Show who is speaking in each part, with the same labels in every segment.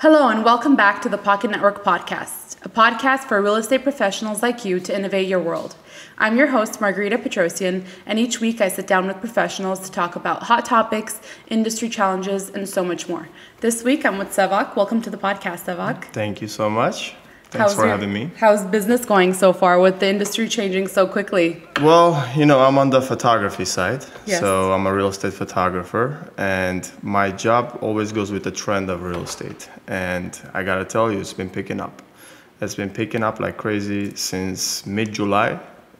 Speaker 1: Hello and welcome back to the Pocket Network Podcast, a podcast for real estate professionals like you to innovate your world. I'm your host, Margarita Petrosian, and each week I sit down with professionals to talk about hot topics, industry challenges, and so much more. This week I'm with Sevak. Welcome to the podcast, Sevak.
Speaker 2: Thank you so much. Thanks for having me.
Speaker 1: How's business going so far with the industry changing so quickly?
Speaker 2: Well, I'm on the photography side.
Speaker 1: Yes.
Speaker 2: So I'm a real estate photographer, and my job always goes with the trend of real estate. And I gotta tell you, it's been picking up. It's been picking up like crazy since mid-July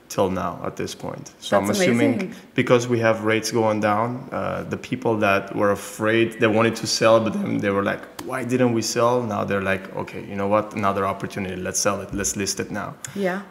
Speaker 2: till now at this point. So
Speaker 1: That's
Speaker 2: I'm assuming
Speaker 1: amazing.
Speaker 2: because we have rates going down, the people that were afraid, they wanted to sell, but then they were like, why didn't we sell? Now they're like, okay, you know what? Another opportunity. Let's sell it. Let's list it now.
Speaker 1: Yeah.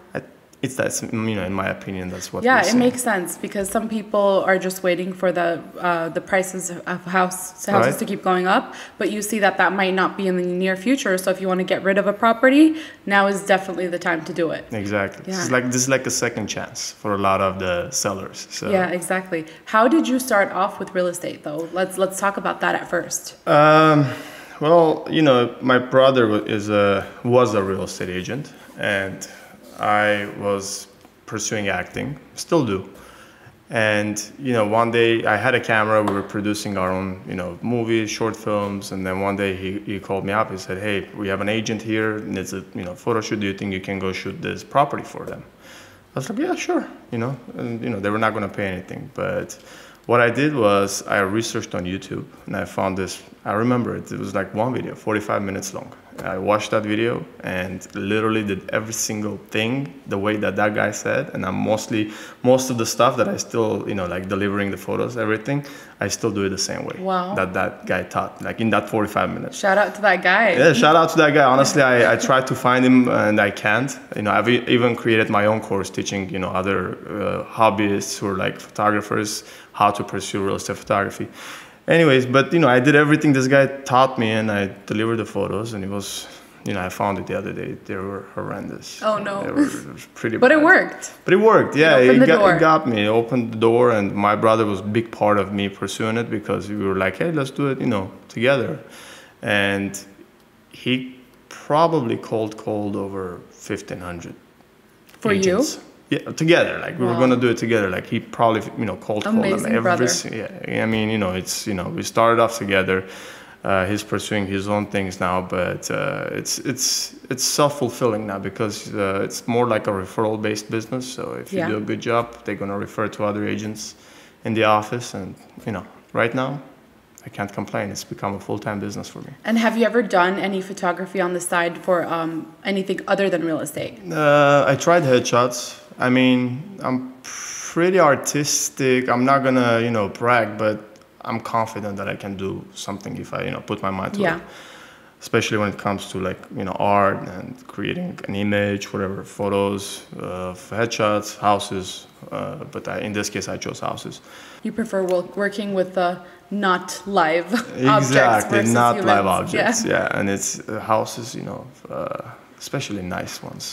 Speaker 2: It's that, in my opinion, that's what
Speaker 1: Yeah,
Speaker 2: we're
Speaker 1: it
Speaker 2: seeing.
Speaker 1: makes sense because some people are just waiting for the prices of houses
Speaker 2: Right.
Speaker 1: to keep going up, but you see that might not be in the near future. So if you want to get rid of a property, now is definitely the time to do it.
Speaker 2: Exactly.
Speaker 1: Yeah.
Speaker 2: This is like a second chance for a lot of the sellers. So.
Speaker 1: Yeah, exactly. How did you start off with real estate though? Let's talk about that at first.
Speaker 2: Well, my brother was a real estate agent, and I was pursuing acting, still do. And, one day I had a camera, we were producing our own, movies, short films. And then one day he called me up, he said, hey, we have an agent here, and it's a, photo shoot. Do you think you can go shoot this property for them? I was like, yeah, sure, and, they were not going to pay anything. But what I did was I researched on YouTube, and I found this, I remember it was like one video, 45 minutes long. I watched that video and literally did every single thing the way that guy said. And most of the stuff that I still, like delivering the photos, everything, I still do it the same way.
Speaker 1: Wow.
Speaker 2: That guy taught, like in that 45 minutes.
Speaker 1: Shout out to that guy.
Speaker 2: Yeah, shout out to that guy. Honestly, I tried to find him and I can't. I've even created my own course teaching, other hobbyists who are like photographers how to pursue real estate photography. Anyways, but I did everything this guy taught me, and I delivered the photos, and it was, I found it the other day. They were horrendous.
Speaker 1: Oh no.
Speaker 2: They were pretty
Speaker 1: But
Speaker 2: bad.
Speaker 1: it worked.
Speaker 2: But it worked, yeah.
Speaker 1: It
Speaker 2: It got me. It opened the door, and my brother was a big part of me pursuing it because we were like, hey, let's do it, together. And he probably cold over 1,500
Speaker 1: For
Speaker 2: agents.
Speaker 1: you?
Speaker 2: Yeah, together. Like we were
Speaker 1: Wow.
Speaker 2: gonna do it together. Like he probably, cold called them
Speaker 1: Amazing
Speaker 2: every.
Speaker 1: brother.
Speaker 2: Yeah, I mean, it's we started off together. He's pursuing his own things now, but it's self-fulfilling now because it's more like a referral-based business. So if you
Speaker 1: Yeah.
Speaker 2: do a good job, they're gonna refer to other agents in the office, and right now, I can't complain. It's become a full-time business for me.
Speaker 1: And have you ever done any photography on the side for anything other than real estate?
Speaker 2: I tried headshots. I mean, I'm pretty artistic. I'm not gonna, brag, but I'm confident that I can do something if I, put my mind to
Speaker 1: Yeah.
Speaker 2: it. Especially when it comes to like, art and creating an image, whatever, photos, headshots, houses. But in this case, I chose houses.
Speaker 1: You prefer working with not live objects
Speaker 2: Exactly,
Speaker 1: versus
Speaker 2: not
Speaker 1: humans.
Speaker 2: live objects.
Speaker 1: Yeah.
Speaker 2: Yeah, and it's houses, especially nice ones.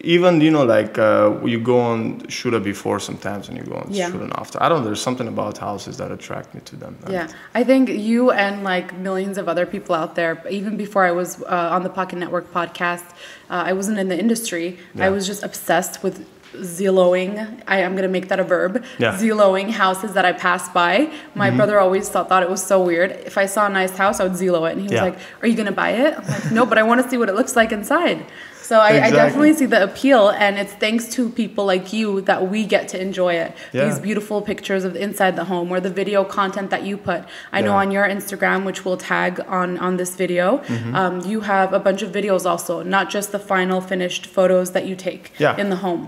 Speaker 2: Even you go on shoot a before sometimes and you go on
Speaker 1: Yeah.
Speaker 2: shoot an after. I don't know, there's something about houses that attract me to them.
Speaker 1: Yeah, I think you and like millions of other people out there, even before I was on the Pocket Network podcast, I wasn't in the industry.
Speaker 2: Yeah.
Speaker 1: I was just obsessed with Zillow-ing. I'm going to make that a verb.
Speaker 2: Yeah.
Speaker 1: Zillow-ing houses that I passed by. My brother always thought it was so weird. If I saw a nice house, I would Zillow it. And he was
Speaker 2: Yeah.
Speaker 1: like, are you going to buy it? I'm like, no, but I want to see what it looks like inside. So I
Speaker 2: Exactly.
Speaker 1: definitely see the appeal, and it's thanks to people like you that we get to enjoy it.
Speaker 2: Yeah.
Speaker 1: These beautiful pictures of inside the home or the video content that you put. I know
Speaker 2: Yeah.
Speaker 1: on your Instagram, which we'll tag on this video,
Speaker 2: Mm-hmm.
Speaker 1: you have a bunch of videos also, not just the final finished photos that you take
Speaker 2: Yeah.
Speaker 1: in the home.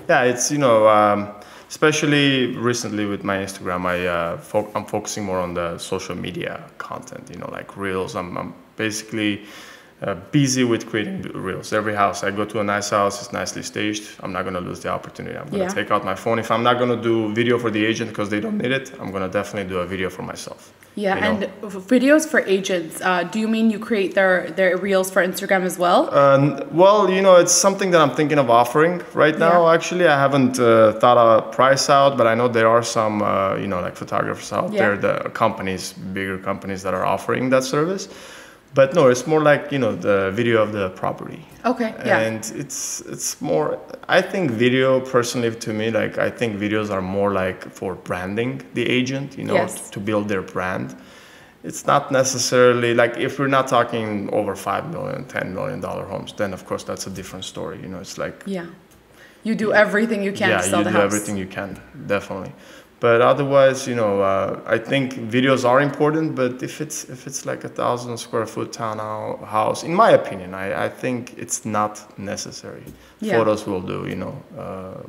Speaker 2: Yeah, it's, especially recently with my Instagram, I'm focusing more on the social media content, like reels. I'm basically busy with creating reels. Every house I go to, a nice house, it's nicely staged. I'm not gonna lose the opportunity. I'm gonna take out my phone. If I'm not gonna do video for the agent because they don't need it, I'm gonna definitely do a video for myself.
Speaker 1: Yeah, and videos for agents. Do you mean you create their reels for Instagram as well?
Speaker 2: Well, it's something that I'm thinking of offering right now. Actually, I haven't thought a price out, but I know there are some, like photographers out there, the companies, bigger companies that are offering that service. But no, it's more like, the video of the property.
Speaker 1: Okay, yeah.
Speaker 2: And it's more, I think video, personally to me, like I think videos are more like for branding the agent, to build their brand. It's not necessarily, like if we're not talking over $5 million, $10 million homes, then of course that's a different story. It's like... Yeah,
Speaker 1: you do everything you can to sell the house.
Speaker 2: Yeah, you do everything you can, definitely. But otherwise, I think videos are important. But if it's like 1,000 square foot townhouse, in my opinion, I think it's not necessary. Yeah. Photos will do,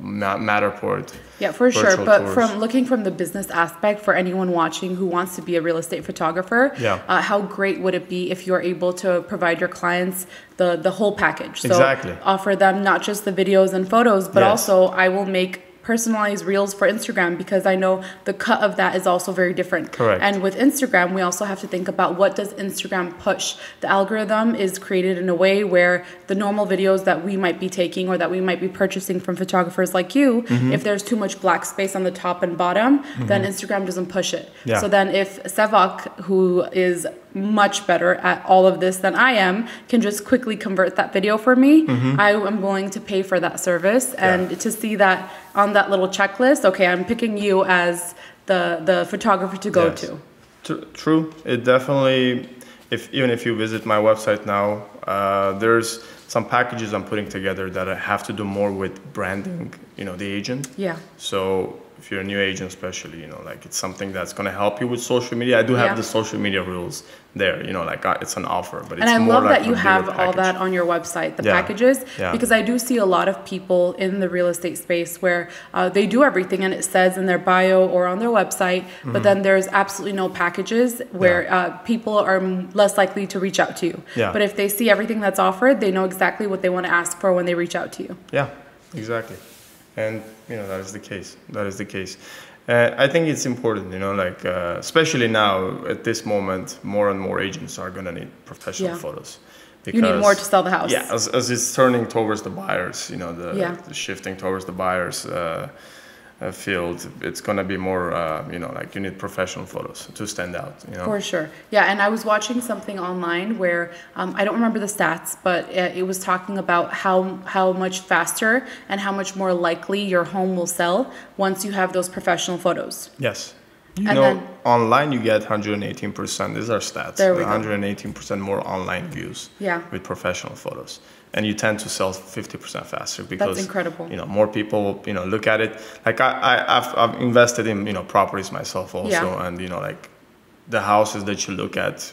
Speaker 2: Matterport.
Speaker 1: Yeah, for sure. But tours. From the business aspect, for anyone watching who wants to be a real estate photographer, how great would it be if you're able to provide your clients the whole package? So exactly. Offer them not just the videos and photos, but also I will make personalized reels for Instagram, because I know the cut of that is also very different.
Speaker 2: Correct.
Speaker 1: And with Instagram, we also have to think about what does Instagram push. The algorithm is created in a way where the normal videos that we might be taking or that we might be purchasing from photographers like you, if there's too much black space on the top and bottom, then Instagram doesn't push it. Yeah. So then if Sevak, who is much better at all of this than I am, can just quickly convert that video for me, I am willing to pay for that service. And to see that on that little checklist, okay, I'm picking you as the photographer to go to.
Speaker 2: True. It definitely, even if you visit my website now, there's some packages I'm putting together that have to do more with branding, the agent.
Speaker 1: Yeah.
Speaker 2: So if you're a new agent especially, like it's something that's going to help you with social media. I do have the social media rules there, like it's an offer, but it's more like
Speaker 1: and I love that you have all that on your website, the packages, because I do see a lot of people in the real estate space where they do everything and it says in their bio or on their website, but then there's absolutely no packages where people are less likely to reach out to you. Yeah. But if they see everything that's offered, they know exactly what they want to ask for when they reach out to you.
Speaker 2: Yeah, exactly. And, that is the case. That is the case. I think it's important, especially now at this moment, more and more agents are going to need professional photos.
Speaker 1: Because, you need more to sell the house.
Speaker 2: Yeah, as it's turning towards the buyers, the shifting towards the buyers field, it's going to be more, like you need professional photos to stand out.
Speaker 1: For sure. Yeah, and I was watching something online where, I don't remember the stats, but it was talking about how much faster and how much more likely your home will sell once you have those professional photos.
Speaker 2: Yes. Online you get 118%. These are stats.
Speaker 1: There we go.
Speaker 2: 118% more online views with professional photos. And you tend to sell 50% faster because
Speaker 1: that's incredible.
Speaker 2: More people look at it. Like I've invested in properties myself also, and like the houses that you look at,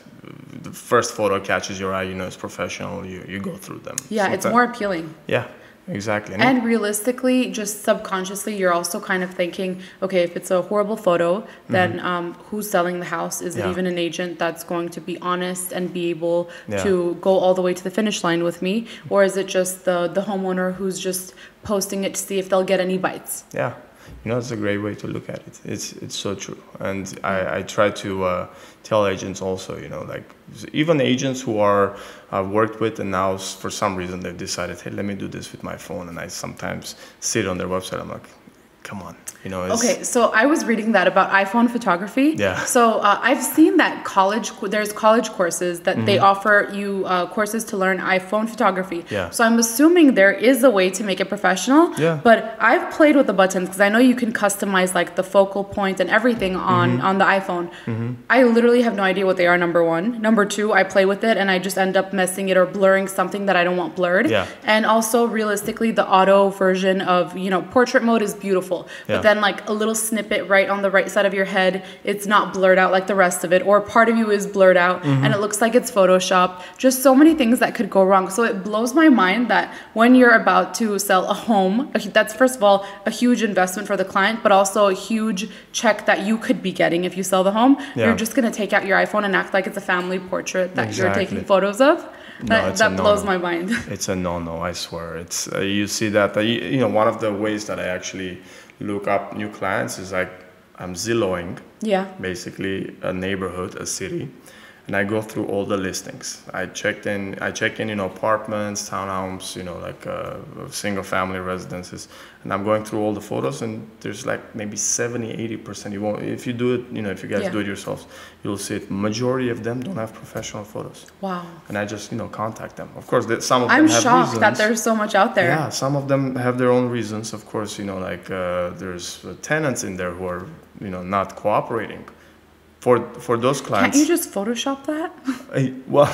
Speaker 2: the first photo catches your eye. It's professional. You go through them.
Speaker 1: Yeah, so it's more appealing.
Speaker 2: Yeah. Exactly.
Speaker 1: And realistically, just subconsciously, you're also kind of thinking, okay, if it's a horrible photo, then who's selling the house? Is it even an agent that's going to be honest and be able to go all the way to the finish line with me? Or is it just the homeowner who's just posting it to see if they'll get any bites?
Speaker 2: Yeah. It's a great way to look at it. It's so true. And I try to tell agents also, like even agents who I've worked with and now for some reason they've decided, hey, let me do this with my phone. And I sometimes sit on their website. I'm like, come on.
Speaker 1: Okay, so I was reading that about iPhone photography.
Speaker 2: Yeah.
Speaker 1: So I've seen that there's college courses that they offer you courses to learn iPhone photography.
Speaker 2: Yeah.
Speaker 1: So I'm assuming there is a way to make it professional.
Speaker 2: Yeah.
Speaker 1: But I've played with the buttons because I know you can customize like the focal point and everything on the iPhone. I literally have no idea what they are, number one. Number two, I play with it and I just end up messing it or blurring something that I don't want blurred.
Speaker 2: Yeah.
Speaker 1: And also realistically, the auto version of, portrait mode is beautiful. But then like a little snippet right on the right side of your head, it's not blurred out like the rest of it, or part of you is blurred out and it looks like it's Photoshop. Just so many things that could go wrong. So it blows my mind that when you're about to sell a home, that's first of all a huge investment for the client, but also a huge check that you could be getting if you sell the home. You're just going to take out your iPhone and act like it's a family portrait that you're taking photos of. That blows my mind.
Speaker 2: It's a no-no, I swear. It's you see that you know, one of the ways that I actually look up new clients is like I'm Zillowing, basically a neighborhood, a city, and I go through all the listings. I check in, you know, apartments, townhomes, you know, like single-family residences, and I'm going through all the photos, and there's like maybe 70-80%. You won't, if you do it, you know, if you guys do it yourselves, you'll see it. Majority of them don't have professional photos.
Speaker 1: Wow.
Speaker 2: And I just, you know, contact them. Of course, some of them
Speaker 1: I'm
Speaker 2: have
Speaker 1: shocked
Speaker 2: reasons.
Speaker 1: that there's so much out there.
Speaker 2: Yeah, some of them have their own reasons. Of course, you know, like there's tenants in there who are, you know, not cooperating. For those clients.
Speaker 1: Can't you just Photoshop that?
Speaker 2: Well,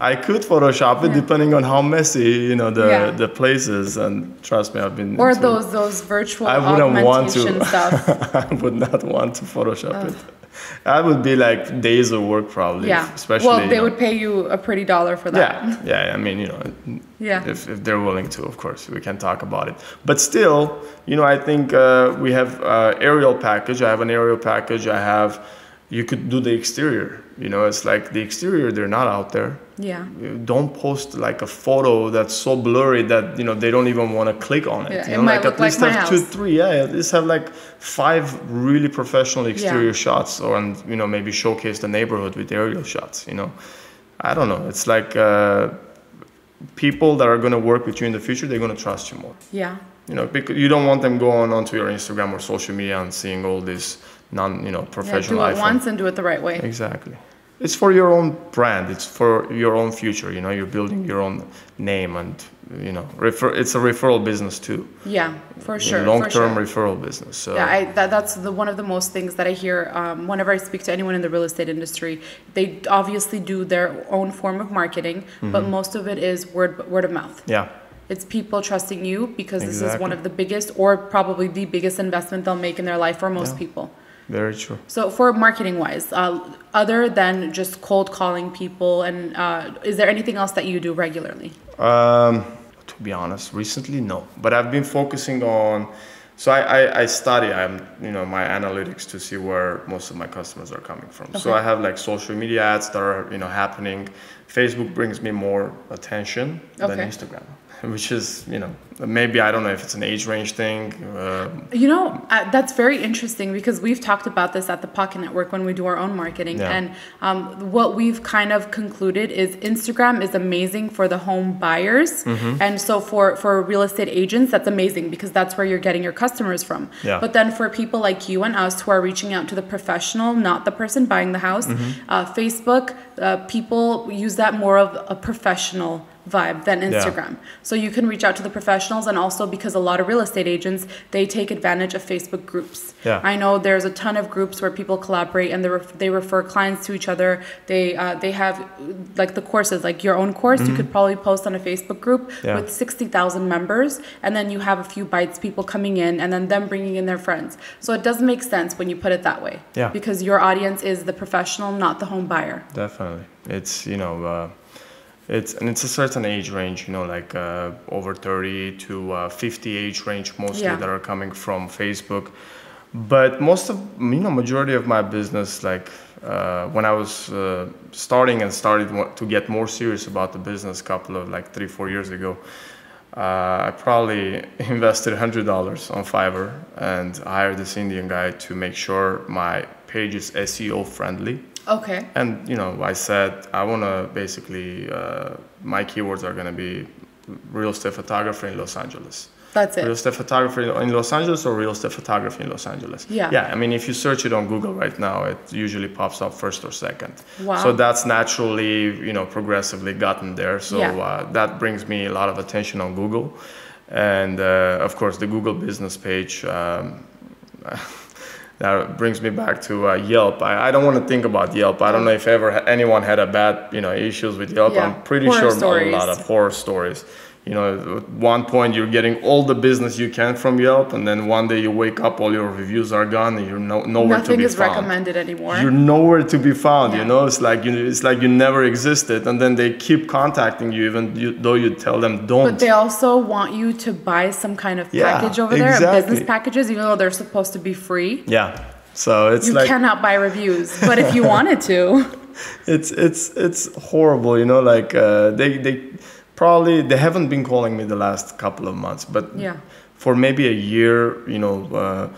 Speaker 2: I could Photoshop it depending on how messy, you know, the place is. And trust me, I've been.
Speaker 1: Or those virtual augmentation stuff.
Speaker 2: I would not want to Photoshop it. That would be like days of work probably.
Speaker 1: Yeah.
Speaker 2: Especially.
Speaker 1: Well, they would pay you a pretty dollar for that.
Speaker 2: Yeah. I mean, you know. Yeah. If they're willing to, of course, we can talk about it. But still, you know, I think we have aerial package. I have an aerial package. You could do the exterior, you know, it's like the exterior, they're not out there.
Speaker 1: Yeah.
Speaker 2: Don't post like a photo that's so blurry that, you know, they don't even want to click on it.
Speaker 1: Yeah,
Speaker 2: you
Speaker 1: it
Speaker 2: know,
Speaker 1: might
Speaker 2: like
Speaker 1: look
Speaker 2: at least
Speaker 1: like my
Speaker 2: have
Speaker 1: house.
Speaker 2: 2-3, at least have like 5 really professional exterior shots, and, you know, maybe showcase the neighborhood with aerial shots, you know. I don't know. It's like people that are going to work with you in the future, they're going to trust you more.
Speaker 1: Yeah.
Speaker 2: You know, because you don't want them going onto your Instagram or social media and seeing all this professional
Speaker 1: do it once and do it the right way.
Speaker 2: Exactly. It's for your own brand. It's for your own future. You know, you're building your own name, and you know, it's a referral business too.
Speaker 1: Yeah, for sure.
Speaker 2: Long-term referral business. So.
Speaker 1: Yeah, that's one of the most things that I hear whenever I speak to anyone in the real estate industry. They obviously do their own form of marketing, but most of it is word of mouth.
Speaker 2: Yeah.
Speaker 1: It's people trusting you because this is one of the biggest, or probably the biggest investment they'll make in their life for most people.
Speaker 2: Very true.
Speaker 1: So for marketing-wise, other than just cold calling people, and is there anything else that you do regularly?
Speaker 2: To be honest, recently, no. But I've been focusing on, so I study, my analytics to see where most of my customers are coming from. Okay. So I have like social media ads that are, happening. Facebook brings me more attention than Instagram. Which is, maybe, I don't know if it's an age range thing.
Speaker 1: That's very interesting because we've talked about this at the Pocket Network when we do our own marketing. Yeah. And what we've kind of concluded is Instagram is amazing for the home buyers. Mm-hmm. And so for real estate agents, that's amazing because that's where you're getting your customers from. Yeah. But then for people like you and us who are reaching out to the professional, not the person buying the house, Facebook, people use that more of a professional vibe than Instagram. Yeah. So you can reach out to the professionals, and also because a lot of real estate agents, they take advantage of Facebook groups. Yeah. I know there's a ton of groups where people collaborate and they refer clients to each other. They have like the courses, like your own course, you could probably post on a Facebook group with 60,000 members, and then you have a few bites people coming in and then them bringing in their friends. So it does make sense when you put it that way. Yeah. Because your audience is the professional, not the home buyer.
Speaker 2: Definitely. It's, it's a certain age range, like over 30 to 50 age range mostly that are coming from Facebook. But majority of my business, like when I was started to get more serious about the business, couple of 3-4 years ago, I probably invested $100 on Fiverr and hired this Indian guy to make sure my page is SEO friendly.
Speaker 1: Okay.
Speaker 2: And, I said, I want to basically, my keywords are going to be real estate photography in Los Angeles.
Speaker 1: That's it.
Speaker 2: Real estate photography in Los Angeles or real estate photography in Los Angeles. Yeah. Yeah. I mean, if you search it on Google right now, it usually pops up first or second. Wow. So that's naturally, progressively gotten there. So that brings me a lot of attention on Google. And, of course, the Google business page, that brings me back to Yelp. I don't want to think about Yelp. I don't know if anyone had a bad, issues with Yelp. Yeah. I'm pretty sure a lot of horror stories. At one point you're getting all the business you can from Yelp, and then one day you wake up, all your reviews are gone, and you're nowhere to be found.
Speaker 1: Nothing is recommended anymore.
Speaker 2: You're nowhere to be found. Yeah. It's like you never existed, and then they keep contacting you, even though you tell them don't.
Speaker 1: But they also want you to buy some kind of package over there, business packages, even though they're supposed to be free.
Speaker 2: Yeah. So it's
Speaker 1: you cannot buy reviews, but if you wanted to.
Speaker 2: It's horrible, you know. Like they haven't been calling me the last couple of months, but
Speaker 1: Yeah.
Speaker 2: for maybe a year, you know,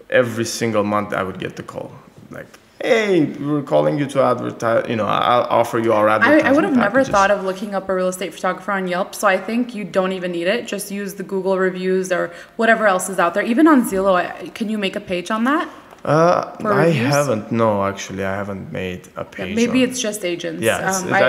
Speaker 2: every single month I would get the call, like, hey, we're calling you to advertise. You know, I'll offer you our advertising
Speaker 1: I would have never
Speaker 2: packages.
Speaker 1: thought of looking up a real estate photographer on Yelp, so I think you don't even need it. Just use the Google reviews or whatever else is out there. Even on Zillow, can you make a page on that? For
Speaker 2: I
Speaker 1: reviews?
Speaker 2: haven't. No, actually, I haven't made a page.
Speaker 1: Maybe
Speaker 2: on-
Speaker 1: it's just agents.
Speaker 2: Yeah,
Speaker 1: I
Speaker 2: I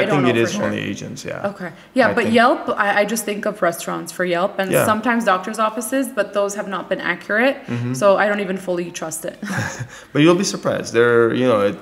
Speaker 1: don't
Speaker 2: think
Speaker 1: know
Speaker 2: it
Speaker 1: for
Speaker 2: is
Speaker 1: sure.
Speaker 2: only agents. Yeah.
Speaker 1: Okay. Yeah,
Speaker 2: I
Speaker 1: but
Speaker 2: think-
Speaker 1: Yelp, I just think of restaurants for Yelp and
Speaker 2: Yeah.
Speaker 1: sometimes doctor's offices, but those have not been accurate.
Speaker 2: Mm-hmm.
Speaker 1: So I don't even fully trust it.
Speaker 2: But you'll be surprised. There, you know,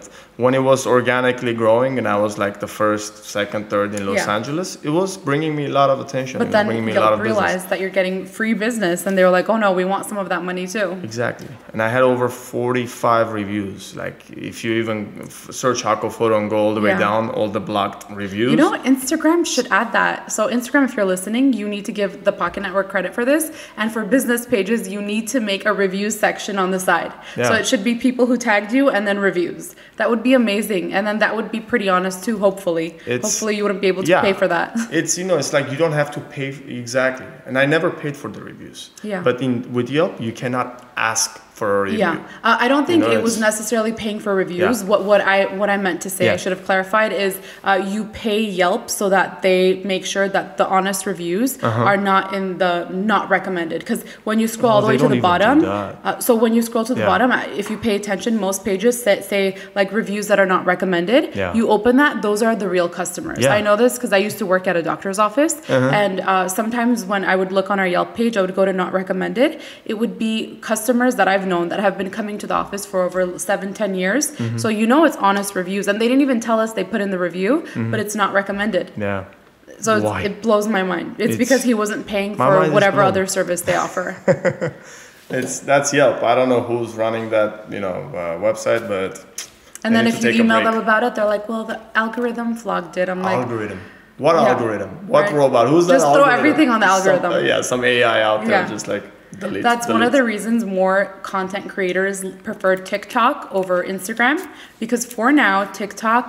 Speaker 2: when it was organically growing, and I was like the first, second, third in Los
Speaker 1: Yeah.
Speaker 2: Angeles, it was bringing me a lot of attention.
Speaker 1: But
Speaker 2: it was
Speaker 1: then
Speaker 2: bringing me a lot
Speaker 1: Yelp
Speaker 2: of business.
Speaker 1: realized that you're getting free business and they were like, oh no, we want some of that money too.
Speaker 2: Exactly. And I had over 45 reviews. Like, if you even search Hako Foto and go all the way
Speaker 1: Yeah.
Speaker 2: down, all the blocked reviews.
Speaker 1: You know, Instagram should add that. So Instagram, if you're listening, you need to give the Pocket Network credit for this. And for business pages, you need to make a reviews section on the side.
Speaker 2: Yeah.
Speaker 1: So it should be people who tagged you and then reviews. That would be amazing. And then that would be pretty honest too, hopefully. Hopefully you wouldn't be able to pay for that.
Speaker 2: It's, you know, it's like you don't have to pay exactly. And I never paid for the reviews.
Speaker 1: Yeah.
Speaker 2: But with Yelp, you cannot ask for a review.
Speaker 1: Yeah, I don't think
Speaker 2: You know,
Speaker 1: it was
Speaker 2: it's-
Speaker 1: necessarily paying for reviews.
Speaker 2: Yeah.
Speaker 1: What I meant to say, I
Speaker 2: Yeah.
Speaker 1: should have clarified, is you pay Yelp so that they make sure that the honest reviews are not in the not recommended. Because when you scroll all the
Speaker 2: Well,
Speaker 1: way
Speaker 2: they
Speaker 1: to the
Speaker 2: don't even do
Speaker 1: bottom, so when you scroll to the
Speaker 2: Yeah.
Speaker 1: bottom, if you pay attention, most pages say like reviews that are not recommended.
Speaker 2: Yeah.
Speaker 1: You open that; those are the real customers.
Speaker 2: Yeah.
Speaker 1: I know this because I used to work at a doctor's office, and sometimes when I would look on our Yelp page, I would go to not recommended. It would be customers that I've known that have been coming to the office for over 7-10 years. So you know it's honest reviews, and they didn't even tell us they put in the review, but it's not recommended.
Speaker 2: Yeah.
Speaker 1: So
Speaker 2: Why?
Speaker 1: it blows my mind. It's because he wasn't paying
Speaker 2: My
Speaker 1: for
Speaker 2: mind is
Speaker 1: whatever
Speaker 2: blown.
Speaker 1: other service they offer.
Speaker 2: That's Yelp. I don't know who's running that, you know, website, but
Speaker 1: And
Speaker 2: they
Speaker 1: then
Speaker 2: need
Speaker 1: if
Speaker 2: to
Speaker 1: you
Speaker 2: take a
Speaker 1: email
Speaker 2: break.
Speaker 1: them about it, they're like, well, the algorithm flagged it. I'm like,
Speaker 2: Algorithm. What
Speaker 1: Yeah.
Speaker 2: algorithm? What
Speaker 1: Right.
Speaker 2: robot? Who's that
Speaker 1: Just throw
Speaker 2: algorithm?
Speaker 1: everything on the algorithm.
Speaker 2: Some AI out there,
Speaker 1: Yeah.
Speaker 2: just like delete.
Speaker 1: that's one of
Speaker 2: delete.
Speaker 1: the reasons more content creators prefer TikTok over Instagram, because for now TikTok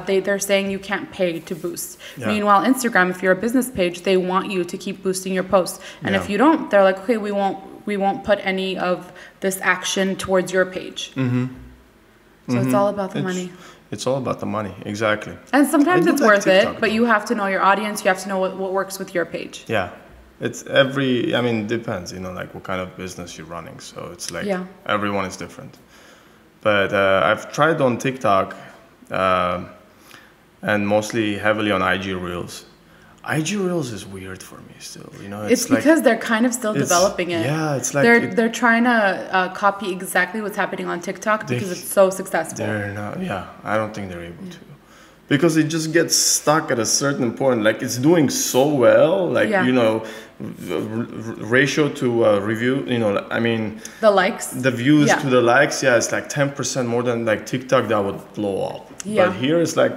Speaker 1: they're saying you can't pay to boost.
Speaker 2: Yeah.
Speaker 1: Meanwhile, Instagram, if you're a business page, they want you to keep boosting your posts, and if
Speaker 2: Yeah.
Speaker 1: you don't, they're like, okay, we won't put any of this action towards your page. So it's all about the money.
Speaker 2: It's all about the money, exactly.
Speaker 1: And sometimes
Speaker 2: I do
Speaker 1: it's
Speaker 2: like
Speaker 1: worth
Speaker 2: TikTok,
Speaker 1: it, but
Speaker 2: though.
Speaker 1: you have to know your audience. You have to know what works with your page.
Speaker 2: Yeah. It's depends, you know, like what kind of business you're running. So it's like
Speaker 1: Yeah.
Speaker 2: everyone is different. But I've tried on TikTok and mostly heavily on IG Reels. IG Reels is weird for me still, you know.
Speaker 1: It's because they're kind of still developing it.
Speaker 2: Yeah, it's like
Speaker 1: they're trying to copy exactly what's happening on TikTok because it's so successful.
Speaker 2: they're not. Yeah, I don't think they're able to, because it just gets stuck at a certain point. Like it's doing so well, like
Speaker 1: Yeah.
Speaker 2: you know, ratio to review. You know, I mean,
Speaker 1: The likes.
Speaker 2: the views
Speaker 1: Yeah.
Speaker 2: to the likes. Yeah, it's like 10% more than like TikTok. That would blow up.
Speaker 1: Yeah.
Speaker 2: But here it's like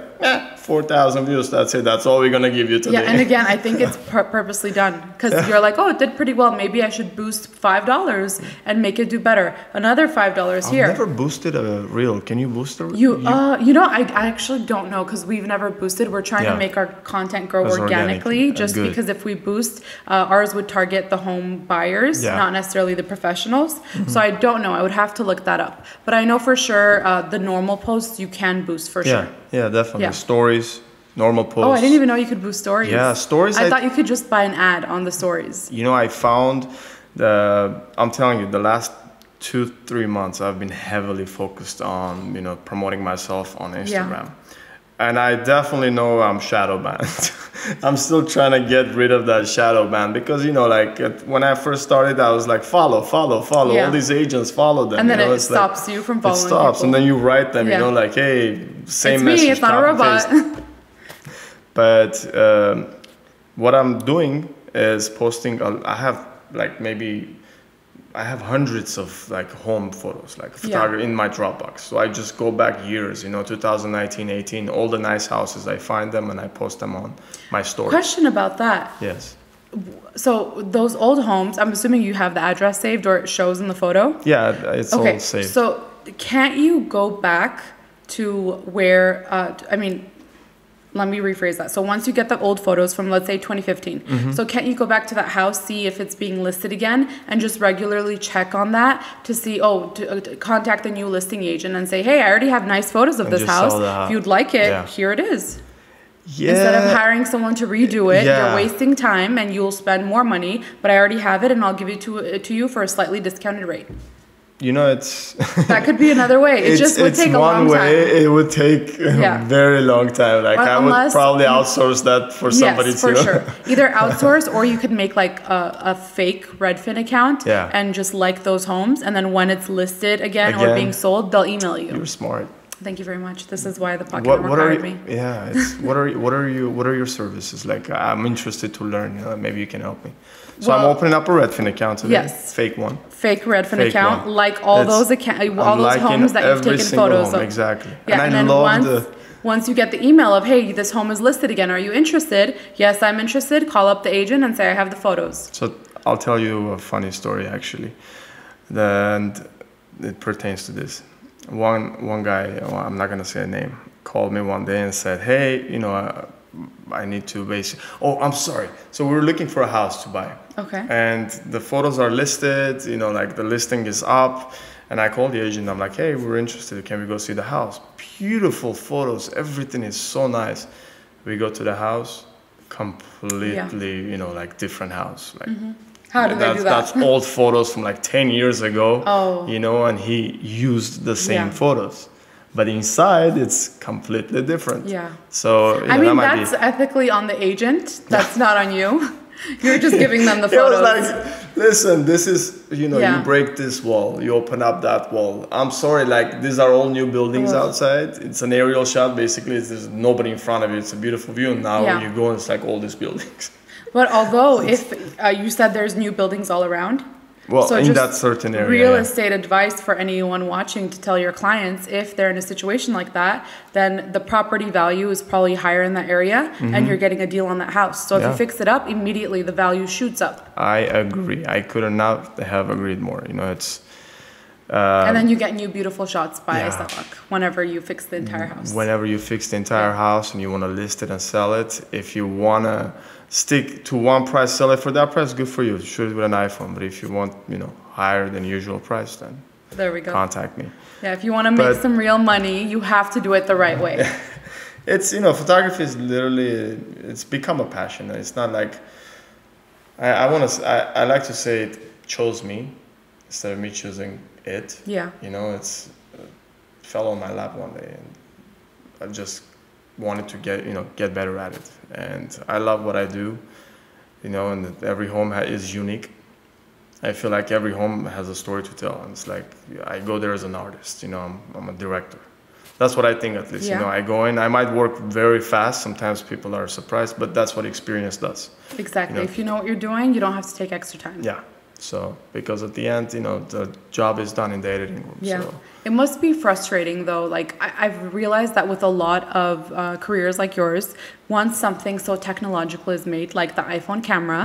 Speaker 2: 4,000 views. That's it. That's all we're gonna give you today.
Speaker 1: Yeah, and again, I think it's purposely done because you're like, oh, it did pretty well. Maybe I should boost $5 and make it do better. Another $5
Speaker 2: I've
Speaker 1: here.
Speaker 2: never boosted a reel. Can you boost a reel?
Speaker 1: You know, I actually don't know because we've never boosted. We're trying to
Speaker 2: Yeah.
Speaker 1: make our content grow
Speaker 2: As
Speaker 1: organically,
Speaker 2: organic.
Speaker 1: just
Speaker 2: Good.
Speaker 1: because if we boost, ours would target the home buyers,
Speaker 2: Yeah.
Speaker 1: not necessarily the professionals. So I don't know. I would have to look that up. But I know for sure the normal posts you can boost for
Speaker 2: Yeah,
Speaker 1: sure.
Speaker 2: yeah, definitely.
Speaker 1: Yeah.
Speaker 2: Stories, normal posts.
Speaker 1: Oh, I didn't even know you could boost stories.
Speaker 2: Yeah, stories.
Speaker 1: I thought you could just buy an ad on the stories.
Speaker 2: You know, I found I'm telling you, the last 2-3 months, I've been heavily focused on, you know, promoting myself on Instagram. And I definitely know I'm shadow banned. I'm still trying to get rid of that shadow ban because, you know, like when I first started, I was like, follow.
Speaker 1: Yeah.
Speaker 2: All these agents, follow them.
Speaker 1: And then
Speaker 2: you know,
Speaker 1: it stops you from following
Speaker 2: It stops.
Speaker 1: people.
Speaker 2: And then you write them,
Speaker 1: Yeah.
Speaker 2: you know, like, hey, same
Speaker 1: It's
Speaker 2: message.
Speaker 1: me, it's not a
Speaker 2: copy,
Speaker 1: robot.
Speaker 2: paste. But what I'm doing is posting, I have hundreds of like home photos, like photography in my Dropbox. So I just go back years, you know, 2019, 18, all the nice houses, I find them and I post them on my story.
Speaker 1: Question about that.
Speaker 2: Yes.
Speaker 1: So those old homes, I'm assuming you have the address saved or it shows in the photo?
Speaker 2: Yeah, it's all saved.
Speaker 1: So can't you go back to where, let me rephrase that. So once you get the old photos from, let's say, 2015, so can't you go back to that house, see if it's being listed again, and just regularly check on that to see, to contact the new listing agent and say, hey, I already have nice photos of this house. If you'd like it, here it is.
Speaker 2: Yeah.
Speaker 1: Instead of hiring someone to redo it, you're wasting time and you'll spend more money, but I already have it and I'll give it to you for a slightly discounted rate.
Speaker 2: It's...
Speaker 1: that could be another way. It just would take a long time.
Speaker 2: It would take a very long time. Like I would probably outsource that for somebody
Speaker 1: too. Yes, for sure. Either outsource or you could make like a fake Redfin account and just like those homes. And then when it's listed again or being sold, they'll email you.
Speaker 2: You're smart.
Speaker 1: Thank you very much. This is why the Pocket Network hired me.
Speaker 2: Yeah. What are your services? Like I'm interested to learn. Maybe you can help me. So I'm opening up a Redfin account today.
Speaker 1: Yes.
Speaker 2: Fake one.
Speaker 1: Fake Redfin account, like all those homes that you've taken photos of.
Speaker 2: Exactly.
Speaker 1: Yeah, and then once you get the email of, hey, this home is listed again, are you interested? Yes, I'm interested. Call up the agent and say, I have the photos.
Speaker 2: So I'll tell you a funny story, actually. And it pertains to this. One guy, I'm not going to say a name, called me one day and said, hey, I need to I'm sorry. So we were looking for a house to buy.
Speaker 1: Okay.
Speaker 2: And the photos are listed, like the listing is up. And I called the agent. I'm like, hey, we're interested. Can we go see the house? Beautiful photos. Everything is so nice. We go to the house, completely, like different house. Like,
Speaker 1: How do they do that?
Speaker 2: That's old photos from like 10 years ago, and he used the same photos. But inside, it's completely different.
Speaker 1: Yeah.
Speaker 2: So,
Speaker 1: that's ethically on the agent. That's not on you. You're just giving them the photos.
Speaker 2: It was like, listen, this is, you break this wall, you open up that wall. I'm sorry, like, these are all new buildings outside. It's an aerial shot, basically. There's nobody in front of you. It's a beautiful view. And now you go and it's like all these buildings.
Speaker 1: But although if you said there's new buildings all around,
Speaker 2: well, so in that certain area,
Speaker 1: real estate advice for anyone watching to tell your clients, if they're in a situation like that, then the property value is probably higher in that area and you're getting a deal on that house. So if you fix it up, immediately the value shoots up.
Speaker 2: I agree. I could not have agreed more. It's...
Speaker 1: and then you get new beautiful shots by Sevak whenever you fix the entire house.
Speaker 2: Whenever you fix the entire house and you want to list it and sell it, if you want to stick to one price, sell it for that price, good for you. Shoot it with an iPhone. But if you want, higher than usual price, then
Speaker 1: there we go.
Speaker 2: Contact me.
Speaker 1: Yeah, if you want to make some real money, you have to do it the right way.
Speaker 2: It's, photography is literally, it's become a passion. It's not like, I like to say it chose me instead of me choosing it.
Speaker 1: Yeah.
Speaker 2: It's fell on my lap one day and I just wanted to get better at it. And I love what I do, and every home is unique. I feel like every home has a story to tell. And it's like, I go there as an artist, I'm a director. That's what I think, at least. I go in, I might work very fast. Sometimes people are surprised, but that's what experience does.
Speaker 1: Exactly. If you know what you're doing, you don't have to take extra time.
Speaker 2: Yeah. So, because at the end, the job is done in the editing room.
Speaker 1: Yeah.
Speaker 2: So.
Speaker 1: It must be frustrating, though. Like, I've realized that with a lot of careers like yours, once something so technological is made, like the iPhone camera,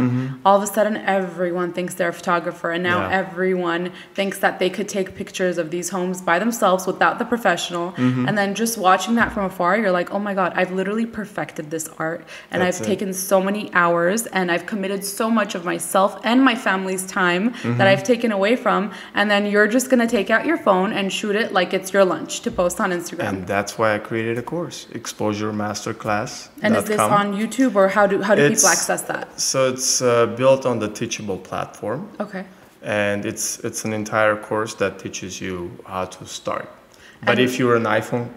Speaker 1: all of a sudden everyone thinks they're a photographer. And now everyone thinks that they could take pictures of these homes by themselves without the professional. And then just watching that from afar, you're like, oh my God, I've literally perfected this art. And I've taken so many hours and I've committed so much of myself and my family's time that I've taken away from. And then you're just going to take out your phone and shoot it like it's your lunch to post on Instagram.
Speaker 2: And that's why I created a course, Exposure Masterclass.
Speaker 1: And is this on YouTube, or how do people access that?
Speaker 2: So it's built on the Teachable platform.
Speaker 1: Okay.
Speaker 2: And it's an entire course that teaches you how to start. But if you're an iPhone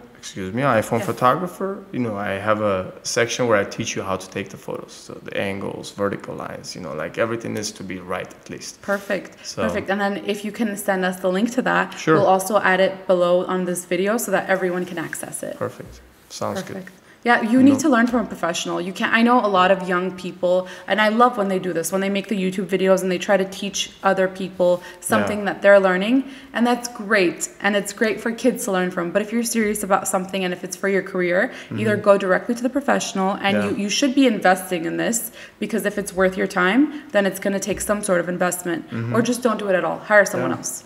Speaker 2: photographer, I have a section where I teach you how to take the photos. So the angles, vertical lines, like everything needs to be right, at least.
Speaker 1: Perfect. Perfect. And then if you can send us the link to that,
Speaker 2: sure.
Speaker 1: We'll also add it below on this video so that everyone can access it.
Speaker 2: Perfect. Sounds good.
Speaker 1: Yeah, you need to learn from a professional. You can't. I know a lot of young people, and I love when they do this, when they make the YouTube videos and they try to teach other people something that they're learning, and that's great. And it's great for kids to learn from. But if you're serious about something and if it's for your career, either go directly to the professional, and you should be investing in this, because if it's worth your time, then it's going to take some sort of investment. Or just don't do it at all. Hire someone else.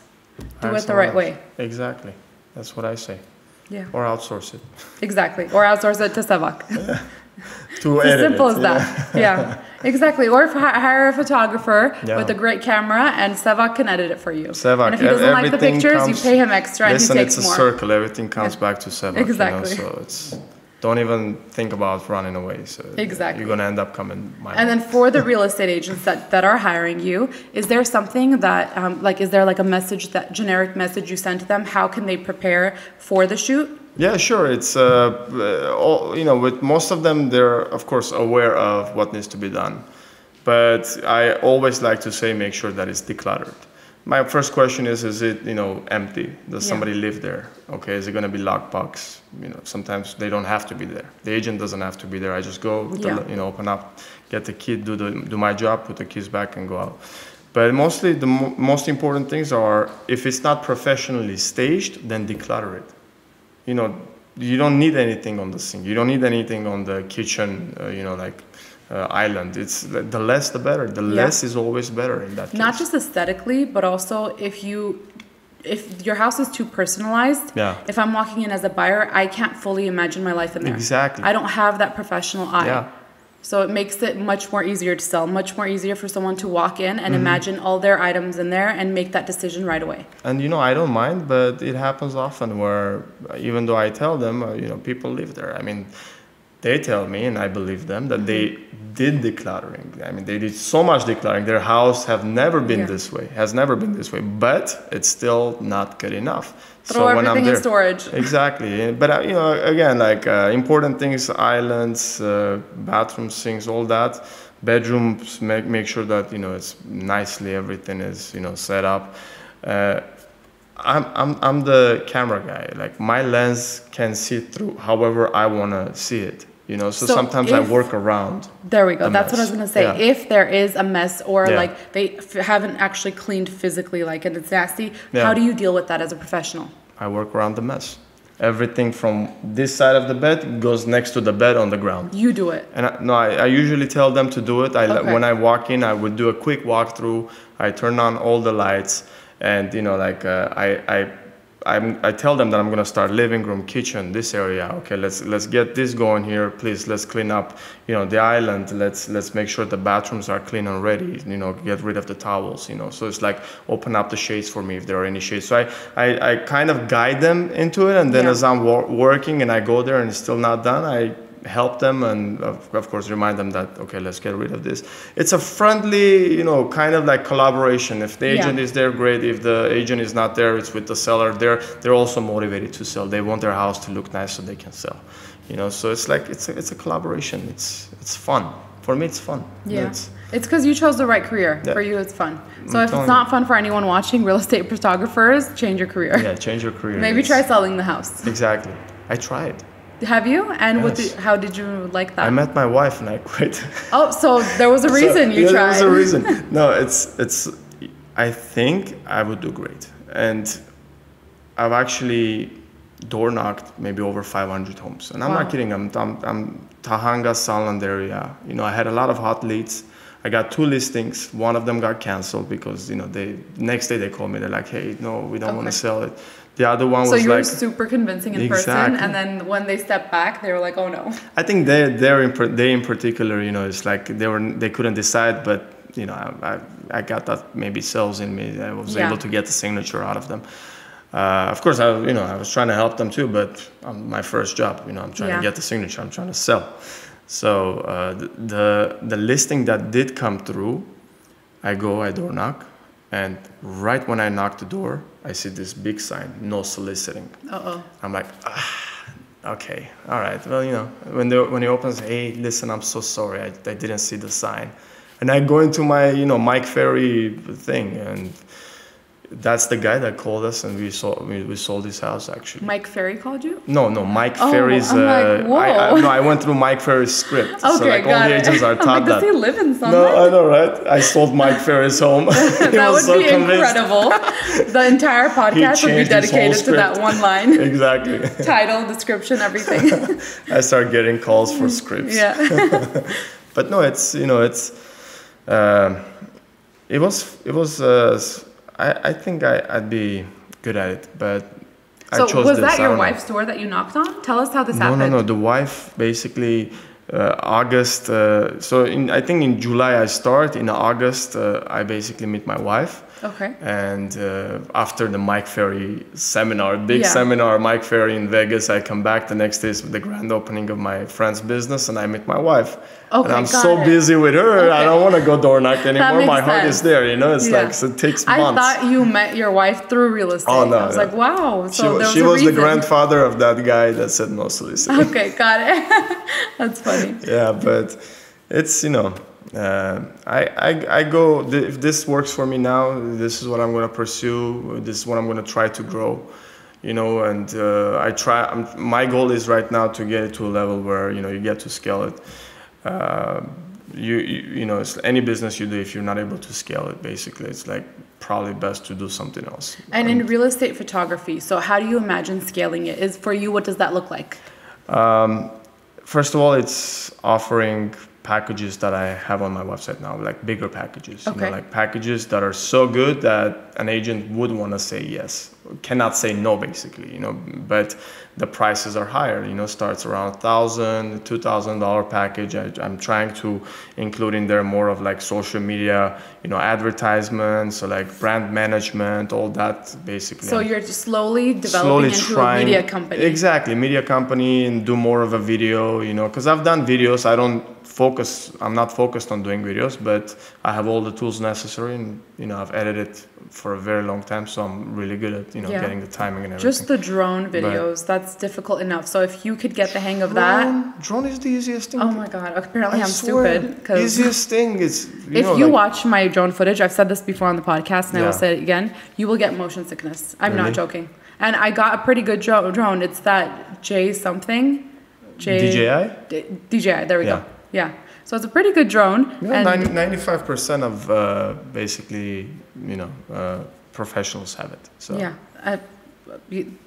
Speaker 1: Do it the right way.
Speaker 2: Exactly. That's what I say.
Speaker 1: Yeah.
Speaker 2: or outsource it.
Speaker 1: Exactly. Or outsource it to Sevak.
Speaker 2: To
Speaker 1: It's as
Speaker 2: edit
Speaker 1: simple
Speaker 2: it,
Speaker 1: as that. Yeah, exactly. Or if hire a photographer with a great camera, and Sevak can edit it for you.
Speaker 2: Sevak,
Speaker 1: and if he doesn't like the pictures, you pay him extra, and he takes
Speaker 2: it's a
Speaker 1: more.
Speaker 2: circle. Everything comes back to Sevak.
Speaker 1: Exactly.
Speaker 2: You know? So it's don't even think about running away. So
Speaker 1: exactly.
Speaker 2: You're gonna end up coming.
Speaker 1: And then for the real estate agents that are hiring you, is there something that is there like a message, that generic message you send to them? How can they prepare for the shoot?
Speaker 2: Yeah, sure. It's with most of them, they're of course aware of what needs to be done, but I always like to say make sure that it's decluttered. My first question is it empty? Does somebody live there? Okay, is it going to be lockbox? Sometimes they don't have to be there. The agent doesn't have to be there. I just go with open up, get the key, do my job, put the keys back, and go out. But mostly the most important things are, if it's not professionally staged, then declutter it. You don't need anything on the sink. You don't need anything on the kitchen, island. It's the less the better. The less is always better in that case.
Speaker 1: Not just aesthetically, but also if your house is too personalized, if I'm walking in as a buyer, I can't fully imagine my life in there.
Speaker 2: Exactly.
Speaker 1: I don't have that professional eye.
Speaker 2: Yeah.
Speaker 1: So it makes it much more easier to sell, much more easier for someone to walk in and imagine all their items in there and make that decision right away.
Speaker 2: And I don't mind, but it happens often where even though I tell them, people live there. I mean, they tell me, and I believe them, that they did decluttering. I mean, they did so much decluttering. Their house has never been this way, but it's still not good enough.
Speaker 1: Throw everything in storage.
Speaker 2: Exactly. But, again, important things, islands, bathrooms, sinks, all that. Bedrooms, make sure that, it's nicely, everything is, set up. I'm the camera guy. Like, my lens can see through however I want to see it. So sometimes I work around.
Speaker 1: There we go. That's what I was going to say. Yeah. If there is a mess or they haven't actually cleaned physically, and it's nasty, how do you deal with that as a professional?
Speaker 2: I work around the mess. Everything from this side of the bed goes next to the bed on the ground.
Speaker 1: You do it.
Speaker 2: And I usually tell them to do it. When I walk in, I would do a quick walkthrough. I turn on all the lights, and I tell them that I'm gonna start living room, kitchen, this area. Okay, let's get this going here, please. Let's clean up, the island. Let's make sure the bathrooms are clean and ready. Get rid of the towels. So it's like open up the shades for me if there are any shades. So I kind of guide them into it, and then as I'm working and I go there and it's still not done, I help them and of course remind them that okay, let's get rid of this. It's a friendly kind of like collaboration. If the agent is there, great. If the agent is not there, it's with the seller. They're also motivated to sell. They want their house to look nice so they can sell, so it's like it's a collaboration. It's fun for me. It's fun.
Speaker 1: It's because you chose the right career. For you, it's fun. So if it's not fun for anyone watching, real estate photographers, change your career.
Speaker 2: Change your career.
Speaker 1: Maybe try selling the house.
Speaker 2: Exactly. I tried.
Speaker 1: Have you? And how did you like that?
Speaker 2: I met my wife and I quit.
Speaker 1: Oh, so there was a reason you tried.
Speaker 2: There was a reason. No, it's. I think I would do great, and I've actually door knocked maybe over 500 homes, and I'm not kidding. I'm Tahanga, Salland area. I had a lot of hot leads. I got 2 listings. One of them got canceled because next day they called me. They're like, hey, no, we don't want to sell it. The other one was
Speaker 1: like... So you were super convincing in person, and then when they stepped back, they were like, oh no.
Speaker 2: I think they in particular, it's like they couldn't decide, but I got that maybe sales in me. I was able to get the signature out of them. Of course, I was trying to help them too, but my first job, I'm trying to get the signature. I'm trying to sell. So the listing that did come through, I door knock. And right when I knock the door, I see this big sign, no soliciting. I'm like, okay, all right. Well, when he opens, hey, listen, I'm so sorry, I didn't see the sign. And I go into my, Mike Ferry thing, and that's the guy that called us, and we sold his house actually.
Speaker 1: Mike Ferry called you?
Speaker 2: No, Mike Ferry's. I'm like, I went through Mike Ferry's script.
Speaker 1: Okay,
Speaker 2: so like all the agents are taught that.
Speaker 1: Does he live in somewhere?
Speaker 2: No, I know, right? I sold Mike Ferry's home.
Speaker 1: That would be incredible. The entire podcast would be dedicated to that one line.
Speaker 2: Exactly.
Speaker 1: Title, description, everything.
Speaker 2: I start getting calls for scripts.
Speaker 1: Yeah.
Speaker 2: But no, it was. I think I'd be good at it, but
Speaker 1: So
Speaker 2: chose
Speaker 1: was
Speaker 2: this.
Speaker 1: that
Speaker 2: I
Speaker 1: your
Speaker 2: don't know.
Speaker 1: wife's door that you knocked on? Tell us how this
Speaker 2: No,
Speaker 1: happened.
Speaker 2: no, no. The wife basically August. I think in July I start. In August, I basically meet my wife.
Speaker 1: Okay.
Speaker 2: And after the Mike Ferry seminar, big
Speaker 1: Yeah.
Speaker 2: seminar, Mike Ferry in Vegas, I come back the next day is the grand opening of my friend's business, and I meet my wife.
Speaker 1: Okay,
Speaker 2: And I'm
Speaker 1: got
Speaker 2: so
Speaker 1: it.
Speaker 2: busy with her, I
Speaker 1: Okay.
Speaker 2: don't want to go door knock anymore.
Speaker 1: makes
Speaker 2: My heart
Speaker 1: sense.
Speaker 2: is there, you know. It's
Speaker 1: Yeah.
Speaker 2: like so it takes
Speaker 1: I
Speaker 2: months.
Speaker 1: thought you met your wife through real estate.
Speaker 2: Oh, no,
Speaker 1: I was
Speaker 2: no.
Speaker 1: like, wow. So
Speaker 2: she was
Speaker 1: a
Speaker 2: the
Speaker 1: reason.
Speaker 2: grandfather of that guy that said no soliciting.
Speaker 1: Okay, got it. That's funny.
Speaker 2: Yeah, but it's, you know, I go, if this works for me now, this is what I'm going to pursue. This is what I'm going to try to grow, you know, and my goal is right now to get it to a level where, you know, you get to scale it. You know, it's any business you do, if you're not able to scale it, basically, it's like probably best to do something else.
Speaker 1: And in real estate photography, so how do you imagine scaling it? For you, what does that look like?
Speaker 2: First of all, it's offering packages that I have on my website now, like bigger packages,
Speaker 1: Okay.
Speaker 2: you know, like packages that are so good that an agent would want to say yes, cannot say no, basically, you know, but the prices are higher, you know, starts around $1,000, $2,000 package. I'm trying to include in there more of like social media, you know, advertisements, so like brand management, all that basically.
Speaker 1: So you're just slowly developing into a media company.
Speaker 2: Exactly, media company, and do more of a video, you know, because I've done videos. I'm not focused on doing videos, but I have all the tools necessary, and, you know, I've edited for a very long time, so I'm really good at, you know, getting the timing and everything.
Speaker 1: Just the drone videos, that's difficult enough. So if you could get the hang of that.
Speaker 2: Drone is the easiest thing.
Speaker 1: Oh my God, apparently I'm
Speaker 2: swear.
Speaker 1: stupid. 'Cause
Speaker 2: Easiest thing is,
Speaker 1: if you watch my drone footage, I've said this before on the podcast, and I will say it again, you will get motion sickness. I'm not joking. And I got a pretty good drone. It's that J something.
Speaker 2: DJI?
Speaker 1: DJI, there we go. Yeah. So it's a pretty good drone.
Speaker 2: Yeah, 95% of basically, you know, professionals have it. So.
Speaker 1: Yeah.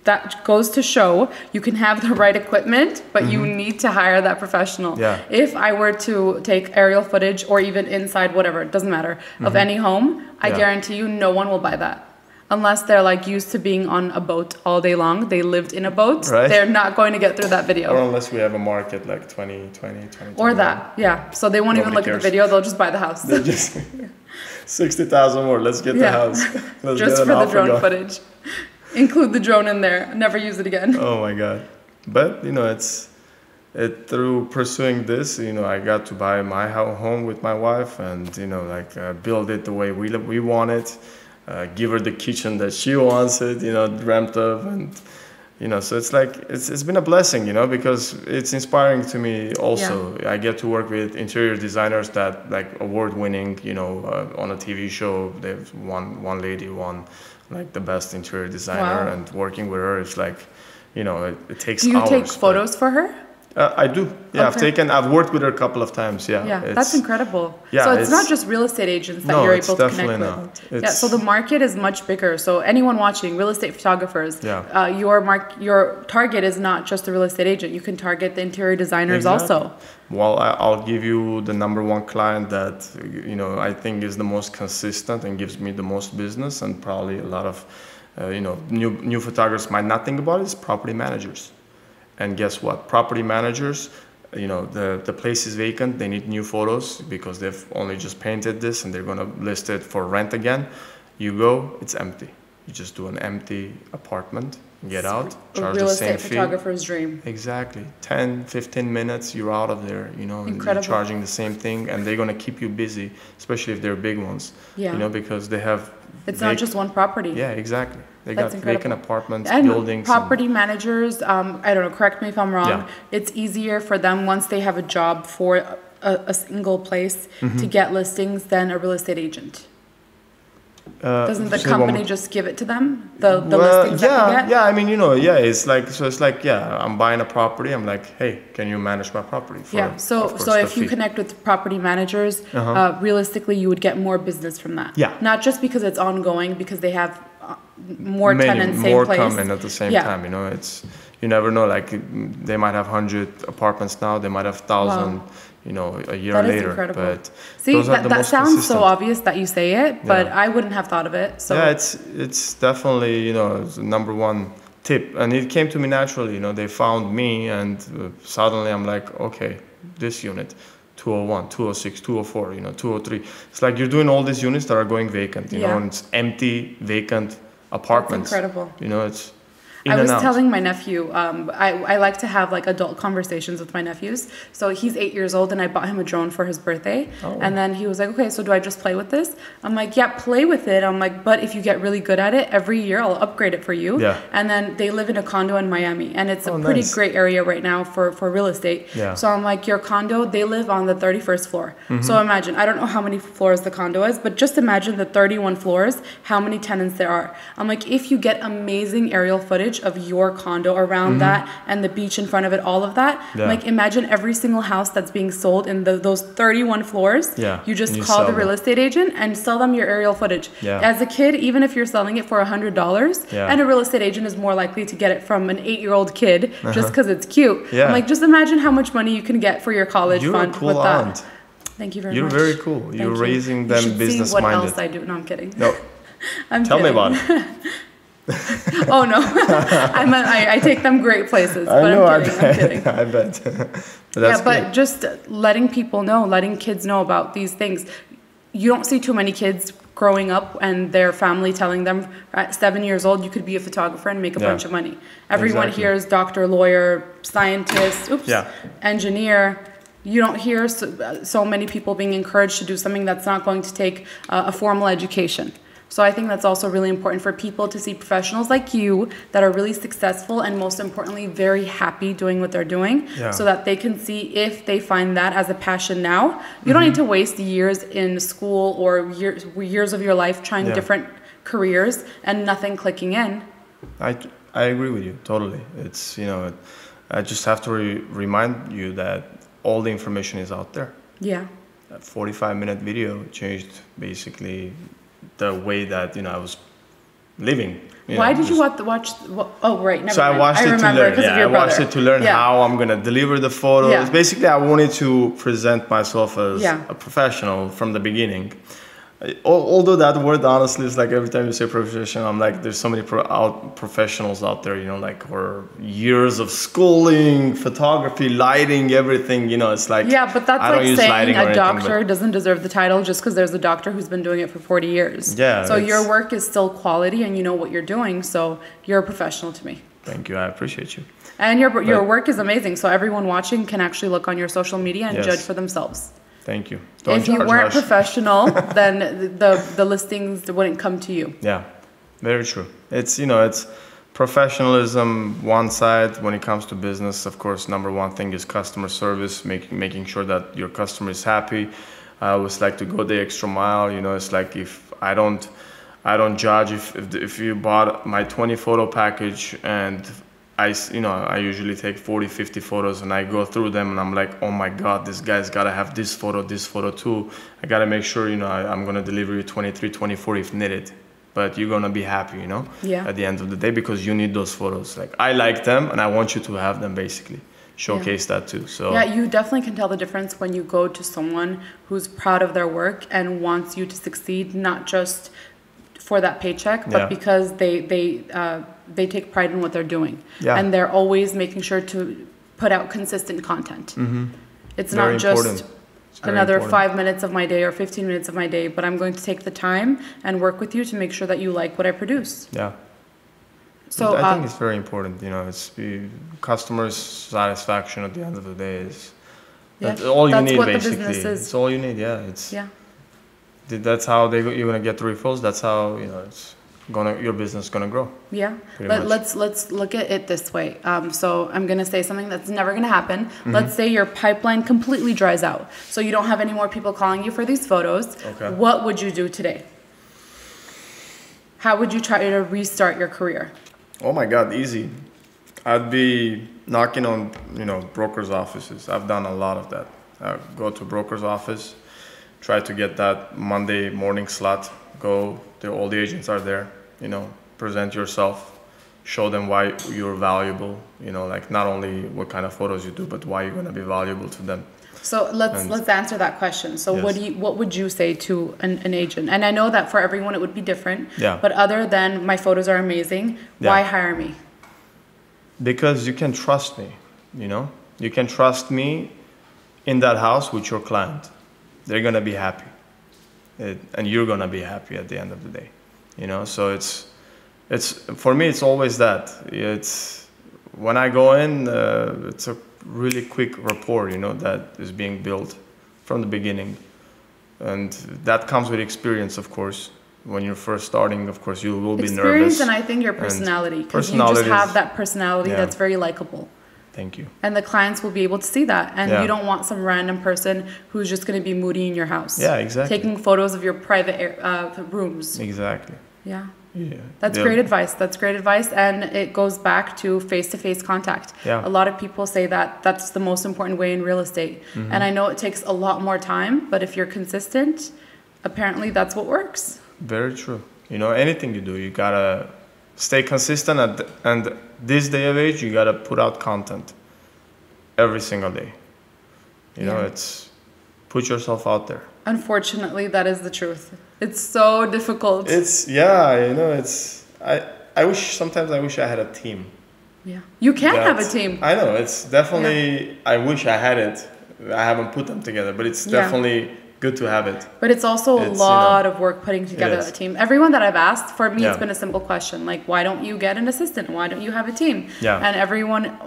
Speaker 1: That goes to show you can have the right equipment, but you need to hire that professional.
Speaker 2: Yeah.
Speaker 1: If I were to take aerial footage or even inside, whatever, it doesn't matter, of any home, I guarantee you no one will buy that. Unless they're like used to being on a boat all day long, they lived in a boat,
Speaker 2: right.
Speaker 1: They're not going to get through that video.
Speaker 2: Or unless we have a market like 2020.
Speaker 1: Or that, yeah. So they won't even look at the video, they'll just buy the house.
Speaker 2: They just 60,000 more, let's get the house. Let's
Speaker 1: just
Speaker 2: get
Speaker 1: for the
Speaker 2: Alpha
Speaker 1: drone
Speaker 2: going.
Speaker 1: footage. Include the drone in there, never use it again.
Speaker 2: Oh my God. But, you know, through pursuing this, you know, I got to buy my home with my wife and, you know, like build it the way we want it. Give her the kitchen that she wants it, you know, dreamt of, and, you know, so it's like, it's been a blessing, you know, because it's inspiring to me also. Yeah. I get to work with interior designers that, like, award-winning, you know, on a TV show, they've one lady won, like, the best interior designer, and working with her, it's like, you know, it takes hours.
Speaker 1: Do you take photos for her?
Speaker 2: I do. Yeah,
Speaker 1: Okay.
Speaker 2: I've worked with her a couple of times. Yeah.
Speaker 1: Yeah, that's incredible.
Speaker 2: Yeah,
Speaker 1: so it's not just real estate agents that you're able to connect with. Yeah, so the market is much bigger. So anyone watching, real estate photographers, your target is not just the real estate agent. You can target the interior designers also.
Speaker 2: Well, I'll give you the number one client that, you know, I think is the most consistent and gives me the most business, and probably a lot of, you know, new photographers might not think about it, is property managers. And guess what? Property managers, you know, the place is vacant. They need new photos because they've only just painted this and they're going to list it for rent again. You go, it's empty. You just do an empty apartment, get out, charge the same fee. Real estate
Speaker 1: photographer's dream.
Speaker 2: Exactly. 10, 15 minutes, you're out of there, you know, and you're charging the same thing, and they're going to keep you busy, especially if they're big ones, you know, because they have...
Speaker 1: It's not just one property.
Speaker 2: Yeah, exactly. They got vacant apartments,
Speaker 1: and
Speaker 2: buildings.
Speaker 1: Property managers, I don't know, correct me if I'm wrong, it's easier for them once they have a job for a single place to get listings than a real estate agent. Doesn't the company just give it to them? The listings that they get?
Speaker 2: Yeah, I mean, you know, it's like, I'm buying a property. I'm like, hey, can you manage my property?
Speaker 1: So if you connect with property managers, realistically, you would get more business from that.
Speaker 2: Yeah.
Speaker 1: Not just because it's ongoing, because they have more tenants, same place.
Speaker 2: More come in at the same time, you know, you never know, like, they might have 100 apartments now, they might have 1,000, you know, a year later. That is incredible. But
Speaker 1: see, that sounds so obvious that you say it, but I wouldn't have thought of it. So
Speaker 2: yeah, it's definitely, you know, it's the number one tip, and it came to me naturally. You know, they found me, and suddenly I'm like, okay, this unit, 201, 206, 204, you know, 203. It's like you're doing all these units that are going vacant, you know, and it's empty, vacant apartments.
Speaker 1: That's incredible.
Speaker 2: You know, it's
Speaker 1: I was telling my nephew, I like to have like adult conversations with my nephews. So he's 8 years old and I bought him a drone for his birthday. Oh. And then he was like, okay, so do I just play with this? I'm like, yeah, play with it. I'm like, but if you get really good at it, every year I'll upgrade it for you. Yeah. And then they live in a condo in Miami, and it's a pretty great area right now for real estate. Yeah. So I'm like, your condo, they live on the 31st floor. Mm-hmm. So imagine, I don't know how many floors the condo is, but just imagine the 31 floors, how many tenants there are. I'm like, if you get amazing aerial footage of your condo around that and the beach in front of it, all of that, like imagine every single house that's being sold in those 31 floors. Yeah. You just call the real estate agent and sell them your aerial footage. Yeah. As a kid, even if you're selling it for $100, and a real estate agent is more likely to get it from an 8-year-old kid just because it's cute. Yeah. I'm like, just imagine how much money you can get for your college fund with that. Thank you very much.
Speaker 2: You're very cool. You're raising them business minded.
Speaker 1: What else I do? No, I'm kidding.
Speaker 2: No. Tell me about it.
Speaker 1: Oh no, I take them great places.
Speaker 2: I know,
Speaker 1: I'm kidding.
Speaker 2: I bet.
Speaker 1: But just letting people know, letting kids know about these things. You don't see too many kids growing up and their family telling them at 7 years old you could be a photographer and make a bunch of money. Everyone hears doctor, lawyer, scientist, engineer. You don't hear so many people being encouraged to do something that's not going to take a formal education. So I think that's also really important for people to see professionals like you that are really successful and most importantly, very happy doing what they're doing so that they can see if they find that as a passion now. You don't need to waste years in school or years of your life trying different careers and nothing clicking in.
Speaker 2: I agree with you, totally. It's, you know, I just have to remind you that all the information is out there.
Speaker 1: Yeah.
Speaker 2: That 45-minute video changed basically the way that, you know, I was living.
Speaker 1: Why did you watch? Oh, right. Never
Speaker 2: so
Speaker 1: mind.
Speaker 2: I watched it to learn. Yeah, I watched it to learn how I'm gonna deliver the photos. Yeah. Basically, I wanted to present myself as a professional from the beginning. Although that word, honestly, is like every time you say professional, I'm like, there's so many professionals out there, you know, like for years of schooling, photography, lighting, everything, you know, it's like,
Speaker 1: but that's like saying a doctor doesn't deserve the title just because there's a doctor who's been doing it for 40 years. Yeah. So your work is still quality and you know what you're doing. So you're a professional to me.
Speaker 2: Thank you. I appreciate you.
Speaker 1: And your work is amazing. So everyone watching can actually look on your social media and judge for themselves.
Speaker 2: Thank you.
Speaker 1: If you weren't professional, then the listings wouldn't come to you.
Speaker 2: Yeah, very true. It's, you know, it's professionalism one side. When it comes to business, of course, number one thing is customer service, making sure that your customer is happy. I always like to go the extra mile. You know, it's like if I don't judge if you bought my 20 photo package and I usually take 40, 50 photos and I go through them and I'm like, oh my God, this guy's got to have this photo too. I got to make sure, you know, I'm going to deliver you 23, 24 if needed. But you're going to be happy, you know, at the end of the day because you need those photos. Like, I like them and I want you to have them basically. Showcase that too. So
Speaker 1: yeah, you definitely can tell the difference when you go to someone who's proud of their work and wants you to succeed, not just for that paycheck, but because they take pride in what they're doing. Yeah. And they're always making sure to put out consistent content. Mm-hmm. It's very not just another 5 minutes of my day or 15 minutes of my day, but I'm going to take the time and work with you to make sure that you like what I produce.
Speaker 2: Yeah. So I think it's very important, you know, it's customer satisfaction at the end of the day is all you need basically. It's all you need, That's how you're gonna get the referrals. That's how, you know, your business is gonna grow.
Speaker 1: Yeah. Let's look at it this way. So I'm gonna say something that's never gonna happen. Mm-hmm. Let's say your pipeline completely dries out, so you don't have any more people calling you for these photos. Okay. What would you do today? How would you try to restart your career?
Speaker 2: Oh my God, easy. I'd be knocking on, you know, brokers' offices. I've done a lot of that. I go to broker's office. Try to get that Monday morning slot. All the agents are there, you know, present yourself, show them why you're valuable, you know, like not only what kind of photos you do, but why you're going to be valuable to them.
Speaker 1: So let's answer that question. So what would you say to an agent? And I know that for everyone it would be different, but other than my photos are amazing, why hire me?
Speaker 2: because you can trust me, you can trust me in that house with your client. They're going to be happy. And you're going to be happy at the end of the day, so it's for me, it's always that. It's when I go in, it's a really quick rapport, that is being built from the beginning. And that comes with experience, of course. When you're first starting, of course, you will be nervous.
Speaker 1: Experience, and I think your personality. Because you just have that personality that's very likable.
Speaker 2: Thank you.
Speaker 1: And the clients will be able to see that. And you don't want some random person who's just going to be moody in your house.
Speaker 2: Yeah, exactly.
Speaker 1: Taking photos of your private rooms.
Speaker 2: Exactly.
Speaker 1: Yeah.
Speaker 2: Yeah.
Speaker 1: That's great advice. That's great advice. And it goes back to face-to-face contact.
Speaker 2: Yeah.
Speaker 1: A lot of people say that that's the most important way in real estate.
Speaker 2: Mm-hmm.
Speaker 1: And I know it takes a lot more time, but if you're consistent, apparently that's what works.
Speaker 2: Very true. Anything you do, you gotta stay consistent, and this day of age, you gotta put out content every single day. It's put yourself out there.
Speaker 1: Unfortunately, that is the truth. It's so difficult.
Speaker 2: I wish I had a team.
Speaker 1: Yeah. You can have a team.
Speaker 2: I know, it's definitely, I wish I had it. I haven't put them together, but it's definitely good to have it.
Speaker 1: But it's also a lot of work putting together a team. Everyone that I've asked, for me, it's been a simple question. Like, why don't you get an assistant? Why don't you have a team?
Speaker 2: Yeah.
Speaker 1: And everyone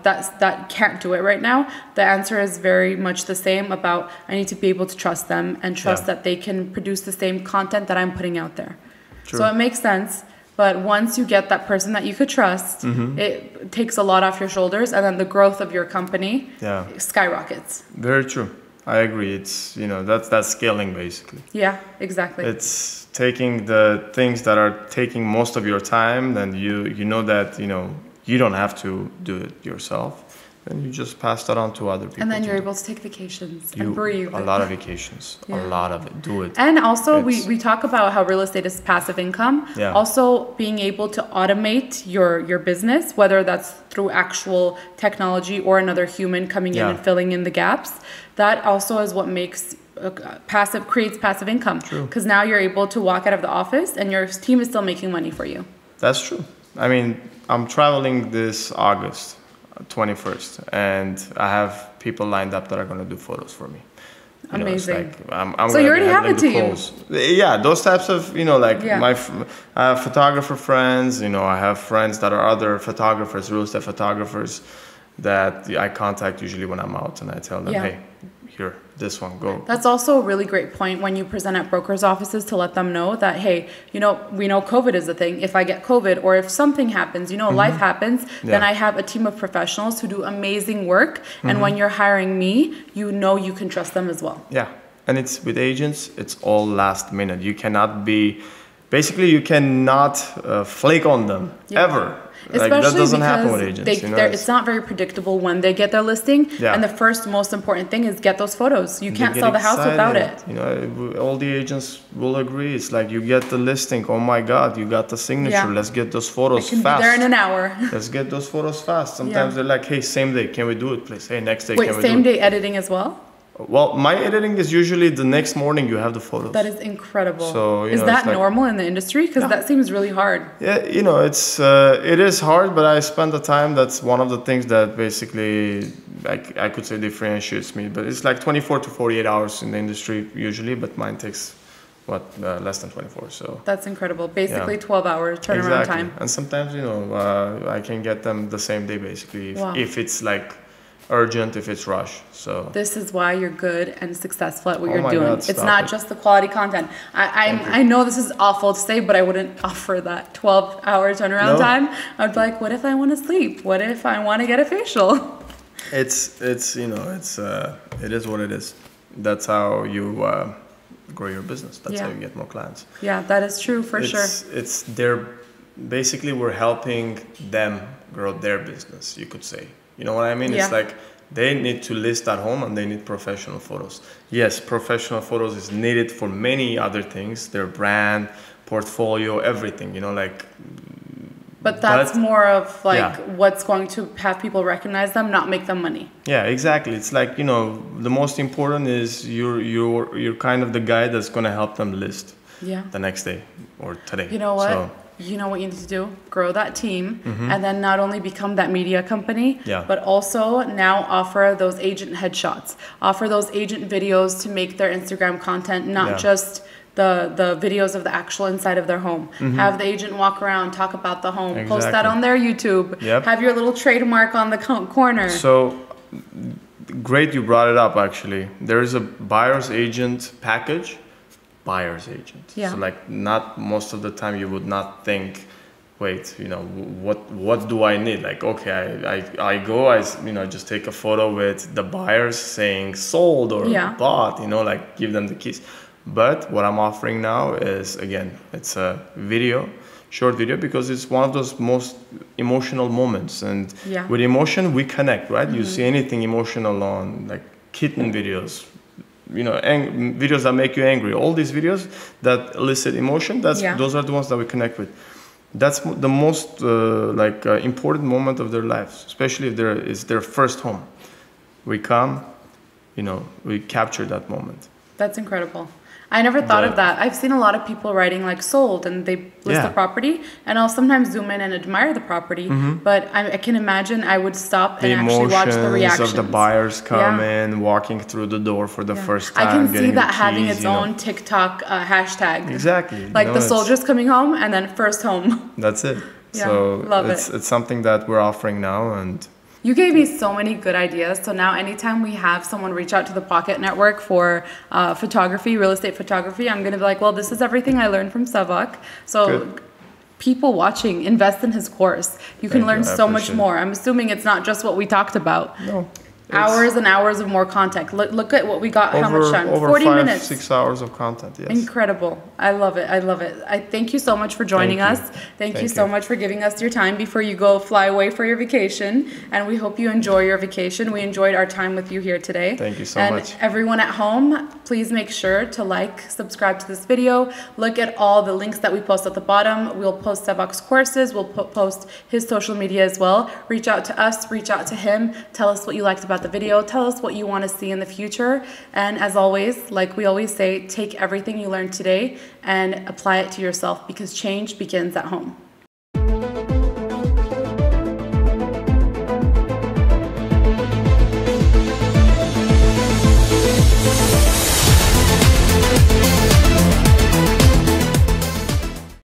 Speaker 1: that can't do it right now, the answer is very much the same about, I need to be able to trust them and trust that they can produce the same content that I'm putting out there.
Speaker 2: True.
Speaker 1: So it makes sense. But once you get that person that you could trust, it takes a lot off your shoulders, and then the growth of your company skyrockets.
Speaker 2: Very true. I agree. It's, that's scaling basically.
Speaker 1: Yeah, exactly.
Speaker 2: It's taking the things that are taking most of your time, then you know that, you don't have to do it yourself. And you just pass that on to other people.
Speaker 1: And then you're able to take vacations and breathe.
Speaker 2: A lot of vacations. A lot of it. Do it.
Speaker 1: And also, we talk about how real estate is passive income.
Speaker 2: Yeah.
Speaker 1: Also, being able to automate your business, whether that's through actual technology or another human coming in and filling in the gaps. That also is what makes creates passive income.
Speaker 2: True.
Speaker 1: Because now you're able to walk out of the office and your team is still making money for you.
Speaker 2: That's true. I mean, I'm traveling this August 21st, and I have people lined up that are going to do photos for me.
Speaker 1: Amazing.
Speaker 2: I'm
Speaker 1: so you already have a team.
Speaker 2: Yeah, those types of, I have photographer friends, I have friends that are other photographers, real estate photographers that I contact usually when I'm out, and I tell them, hey, here, this one, go.
Speaker 1: That's also a really great point when you present at brokers' offices to let them know that, hey, we know COVID is a thing. If I get COVID or if something happens, life happens, then I have a team of professionals who do amazing work. And when you're hiring me, you can trust them as well.
Speaker 2: Yeah. And it's with agents, it's all last minute. You cannot flake on them ever.
Speaker 1: Especially
Speaker 2: that doesn't happen with
Speaker 1: because
Speaker 2: agents.
Speaker 1: It's not very predictable when they get their listing.
Speaker 2: Yeah.
Speaker 1: And the first most important thing is get those photos. You can't sell the house without it.
Speaker 2: All the agents will agree. It's like you get the listing. Oh my God, you got the signature. Yeah. Let's get those photos fast.
Speaker 1: I can be there in an hour.
Speaker 2: Let's get those photos fast. Sometimes they're like, hey, same day. Can we do it, please? Hey, next day.
Speaker 1: Wait,
Speaker 2: can we do it?
Speaker 1: Same day editing as well?
Speaker 2: Well, my editing is usually the next morning you have the photos.
Speaker 1: That is incredible.
Speaker 2: So,
Speaker 1: is that normal in the industry? Because that seems really hard.
Speaker 2: Yeah, it is hard, but I spend the time. That's one of the things that basically, I could say differentiates me. But it's like 24 to 48 hours in the industry usually, but mine takes, less than 24. So
Speaker 1: that's incredible. Basically 12 hours turnaround time.
Speaker 2: And sometimes, I can get them the same day basically if it's like urgent, if it's rush. So
Speaker 1: this is why you're good and successful at what you're doing.
Speaker 2: God,
Speaker 1: it's not just the quality content. I know this is awful to say, but I wouldn't offer that 12-hour turnaround time. I'd be like, what if I want to sleep? What if I want to get a facial?
Speaker 2: It is what it is. That's how you grow your business. That's how you get more clients.
Speaker 1: Yeah, that is true for sure.
Speaker 2: Basically we're helping them grow their business, you could say. You know what I mean?
Speaker 1: Yeah.
Speaker 2: It's like they need to list at home and they need professional photos. Yes, professional photos is needed for many other things, their brand, portfolio, everything,
Speaker 1: But that's more of what's going to have people recognize them, not make them money.
Speaker 2: Yeah, exactly. It's like, the most important is you're kind of the guy that's going to help them list the next day or today.
Speaker 1: You know what? you know what you need to do? Grow that team, and then not only become that media company, but also now offer those agent headshots, offer those agent videos to make their Instagram content, not just the videos of the actual inside of their home. Have the agent walk around, talk about the home, post that on their YouTube, have your little trademark on the corner.
Speaker 2: So great you brought it up, actually. There is a buyer's agent package. Buyer's agent. So like, not most of the time you would not think, wait, you know, what do I need? Like, okay, I go, you know, just take a photo with the buyers saying sold or bought, you know, like give them the keys. But what I'm offering now is, again, it's a video, short video, because it's one of those most emotional moments. And with emotion, we connect, right? You see anything emotional on like kitten videos, you know, videos that make you angry, all these videos that elicit emotion, those are the ones that we connect with. That's the most important moment of their lives, especially if it's their first home. We come, you know, we capture that moment.
Speaker 1: That's incredible. I never thought of that. I've seen a lot of people writing like sold, and they list the property, and I'll sometimes zoom in and admire the property, but I can imagine I would stop and actually watch the reactions
Speaker 2: of the buyers come in, walking through the door for the first time.
Speaker 1: I can see that having its own TikTok hashtag.
Speaker 2: Exactly.
Speaker 1: Like the soldiers coming home and then first home.
Speaker 2: That's it. So it's something that we're offering now, and
Speaker 1: you gave me so many good ideas. So now anytime we have someone reach out to the Pocket Network for photography, real estate photography, I'm going to be like, well, this is everything I learned from Sevak. So people watching, invest in his course. You can learn so much more. I'm assuming it's not just what we talked about.
Speaker 2: No.
Speaker 1: Hours and hours of more content. Look at what we got, how much time? 40 minutes.
Speaker 2: 6 hours of content, yes.
Speaker 1: Incredible. I love it. I love it. I thank you so much for joining us. Thank you so much for giving us your time before you go fly away for your vacation. And we hope you enjoy your vacation. We enjoyed our time with you here today.
Speaker 2: Thank you so much.
Speaker 1: And everyone at home, please make sure to like, subscribe to this video. Look at all the links that we post at the bottom. We'll post Sevak's courses. We'll post his social media as well. Reach out to us. Reach out to him. Tell us what you liked about the video. Tell us what you want to see in the future. And as always, like we always say, take everything you learned today and apply it to yourself, because change begins at home.